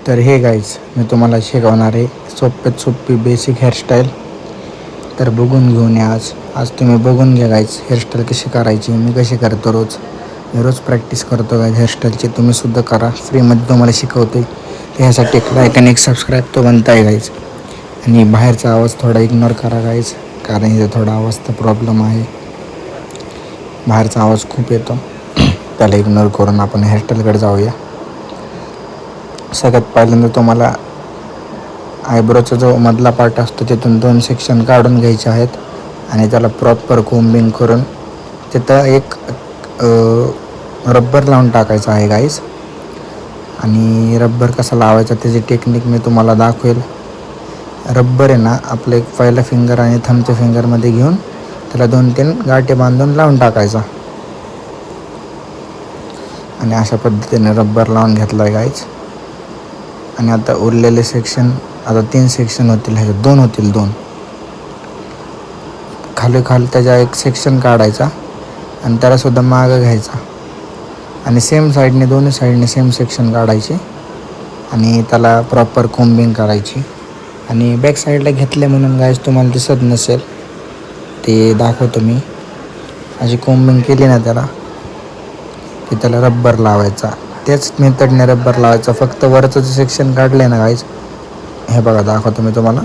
तर हे गाईज मी तुम्हाला शिकवणार आहे सोप्यात सोपी बेसिक हेअरस्टाईल. तर बघून घेऊन या आज तुम्ही बघून घ्या गाईज हेअरस्टाईल कशी करायची. मी कशी करतो मी रोज प्रॅक्टिस करतो गाईज हेअरस्टाईलची. तुम्हीसुद्धा करा, फ्रीमध्ये तुम्हाला शिकवते. त्यासाठी एक लाईक आणि एक सबस्क्राईब तो बनता आहे गाईज. आणि बाहेरचा आवाज थोडा इग्नोर करा गाईज, कारण इथे थोडा आवाजचा प्रॉब्लेम आहे. बाहेरचा आवाज खूप येतो, त्याला इग्नोर करून आपण हेअरस्टाईलकडे जाऊया. सगळ्यात पहिल्यांदा तुम्हाला आयब्रोचा जो मधला पार्ट असतो तिथून 2 सेक्शन काढून घ्यायचे आहेत आणि त्याला प्रॉपर कोम्बिंग करून तिथं एक रब्बर लावून टाकायचं आहे गाईज. आणि रब्बर कसा लावायचा त्याची टेक्निक मी तुम्हाला दाखवेल. रब्बर आहे ना आपलं एक पहिला फिंगर आणि थंबच्या फिंगरमध्ये घेऊन त्याला 2-3 गाठी बांधून लावून टाकायचा. आणि अशा पद्धतीने रब्बर लावून घेतला आहे गाईज. आणि आता उरलेले सेक्शन, आता 3 सेक्शन होतील, ह्याच्यात 2 होतील. 2 खाली त्याच्या एक सेक्शन काढायचा आणि त्यालासुद्धा मागं घ्यायचा आणि सेम साईडने दोन्ही साईडने सेम सेक्शन काढायचे आणि त्याला प्रॉपर कोम्बिंग करायची. आणि बॅक साईडला घेतले म्हणून गाईज तुम्हाला दिसत नसेल, ते दाखवतो मी. अशी कोम्बिंग केली ना त्याला, की त्याला रब्बर लावायचा. तेच मेथडने रब्बर लावायचा. फक्त वरचं जे सेक्शन काढलं आहे ना गाईज, हे बघा दाखवतो मी तुम्हाला.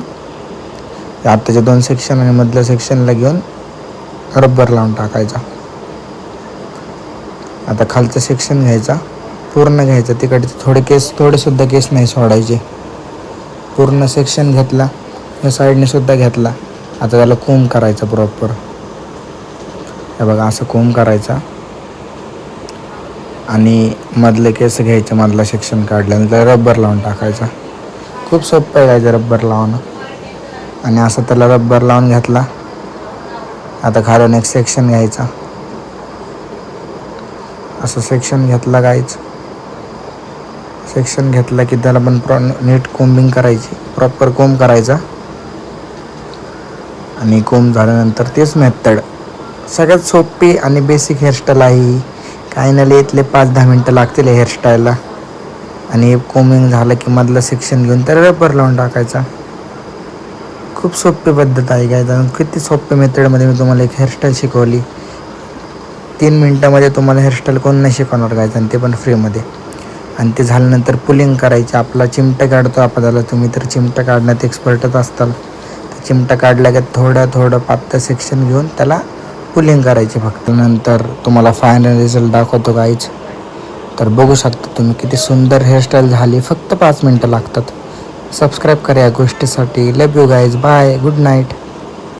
आत्ताचे 2 सेक्शन आणि मधल्या सेक्शनला घेऊन रब्बर लावून टाकायचा. आता खालचं सेक्शन घ्यायचा, पूर्ण घ्यायचं. तिकडे थोडेसुद्धा केस नाही सोडायचे. पूर्ण सेक्शन घेतला, या साईडने सुद्धा घेतला. आता त्याला कोंब करायचा प्रॉपर. हे बघा असं कोंब करायचा आणि मधले केस घ्यायचे, मधला सेक्शन काढल्यानंतर रब्बर लावून टाकायचा. खूप सोपं आहे गायचं रब्बर लावणं. आणि असं त्याला रब्बर लावून घेतला. आता खालून एक सेक्शन घ्यायचा, असं सेक्शन घेतला गाईच. सेक्शन घेतला की त्याला पण नीट कोम्बिंग करायची, प्रॉपर कोंब करायचा. आणि कोंब झाल्यानंतर तेच मेथड सगळ्यात सोपी आणि बेसिक हेअरस्टाईल आहे. काही नाही, इथले 5-10 मिनटं लागतील हेअरस्टाईलला. आणि कोम्बिंग झालं की मधलं सेक्शन घेऊन त्याला रबर लावून टाकायचा. खूप सोपी पद्धत आहे काय. किती सोप्या मेथडमध्ये मी तुम्हाला एक हेअरस्टाईल शिकवली. 3 मिनटामध्ये तुम्हाला हेअरस्टाईल कोण नाही शिकवणार गायचं, आणि ते पण फ्रीमध्ये. आणि ते झाल्यानंतर पुलिंग करायची. आपला चिमटा काढतो आपल्याला, तुम्ही तर चिमटा काढण्यात एक्सपर्टच असताल. तर चिमटा काढला की थोडं पातळ सेक्शन घेऊन त्याला पुलिंग करायची फक्त. नंतर तुम्हाला फायनल रिझल्ट दाखवतो गाईज. तर बघू शकता तुम्ही किती सुंदर हेअरस्टाईल झाली. फक्त 5 मिनटं लागतात. सबस्क्राईब करा या गोष्टीसाठी. Love you guys. Bye. Good night.